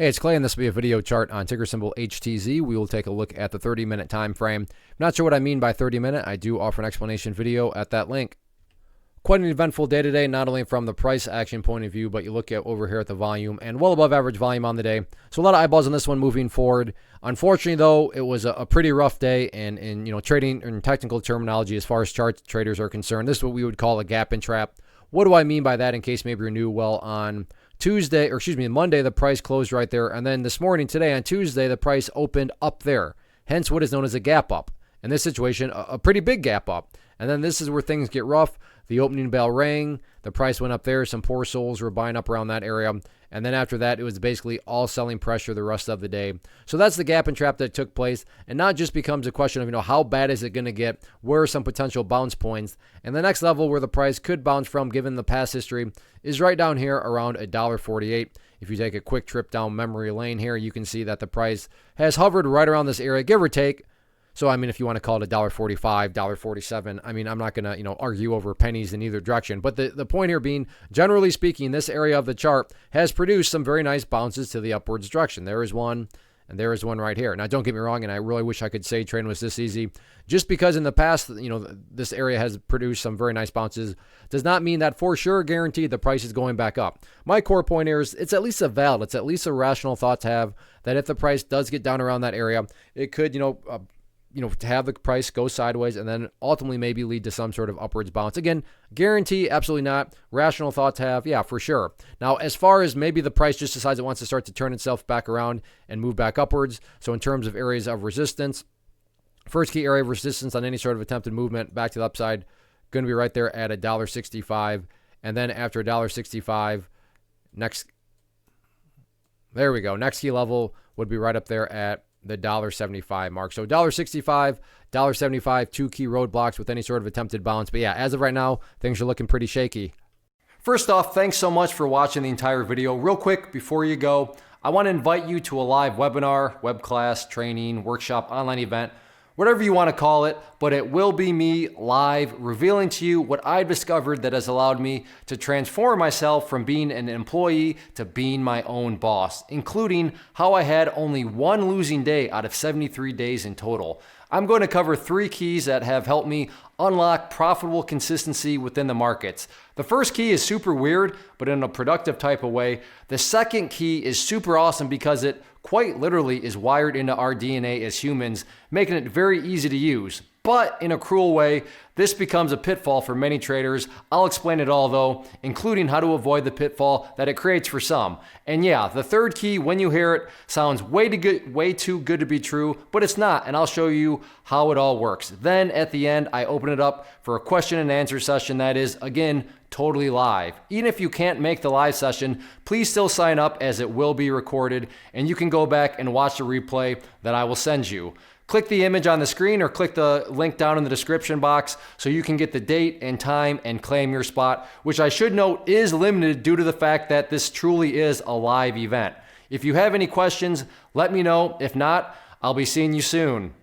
Hey, it's Clay, and this will be a video chart on ticker symbol HTZ. We will take a look at the 30-minute time frame. Not sure what I mean by 30-minute. I do offer an explanation video at that link. Quite an eventful day today, not only from the price action point of view, but you look at over here at the volume and well above average volume on the day. So a lot of eyeballs on this one moving forward. Unfortunately, though, it was a pretty rough day, and in trading and technical terminology, as far as chart traders are concerned, this is what we would call a gap and trap. What do I mean by that? In case maybe you're new, well, on Monday, the price closed right there. And then this morning, today on Tuesday, the price opened up there. Hence what is known as a gap up. In this situation, a pretty big gap up. And then this is where things get rough. The opening bell rang. The price went up there. Some poor souls were buying up around that area. And then after that, it was basically all selling pressure the rest of the day. So that's the gap and trap that took place. And not just becomes a question of, how bad is it going to get? Where are some potential bounce points? And the next level where the price could bounce from, given the past history, is right down here around $1.48. If you take a quick trip down memory lane here, you can see that the price has hovered right around this area, give or take. So, if you want to call it $1.45, $1.47, I'm not going to, argue over pennies in either direction. But the point here being, generally speaking, this area of the chart has produced some very nice bounces to the upwards direction. There is one, and there is one right here. Now, don't get me wrong, and I really wish I could say trading was this easy. Just because in the past, this area has produced some very nice bounces does not mean that for sure guaranteed the price is going back up. My core point here is it's at least it's at least a rational thought to have that if the price does get down around that area, it could, to have the price go sideways and then ultimately maybe lead to some sort of upwards bounce. Again, guarantee, absolutely not. Rational thought to have, yeah, for sure. Now, as far as maybe the price just decides it wants to start to turn itself back around and move back upwards. So in terms of areas of resistance, first key area of resistance on any sort of attempted movement back to the upside, going to be right there at $1.65. And then after $1.65, next key level would be right up there at the $1.75 mark. So $1.65, $1.75, two key roadblocks with any sort of attempted bounce. But yeah, as of right now, things are looking pretty shaky. First off, thanks so much for watching the entire video. Real quick, before you go, I want to invite you to a live webinar, web class, training, workshop, online event, whatever you want to call it, but it will be me live revealing to you what I've discovered that has allowed me to transform myself from being an employee to being my own boss, including how I had only one losing day out of 73 days in total. I'm going to cover 3 keys that have helped me unlock profitable consistency within the markets. The first key is super weird, but in a productive type of way. The second key is super awesome because it quite literally is wired into our DNA as humans, making it very easy to use. But in a cruel way, this becomes a pitfall for many traders. I'll explain it all though, including how to avoid the pitfall that it creates for some. And yeah, the third key, when you hear it, sounds way too good to be true, but it's not, and I'll show you how it all works. Then at the end, I open it up for a question and answer session that is, again, totally live. Even if you can't make the live session, please still sign up as it will be recorded, and you can go back and watch the replay that I will send you. Click the image on the screen or click the link down in the description box so you can get the date and time and claim your spot, which I should note is limited due to the fact that this truly is a live event. If you have any questions, let me know. If not, I'll be seeing you soon.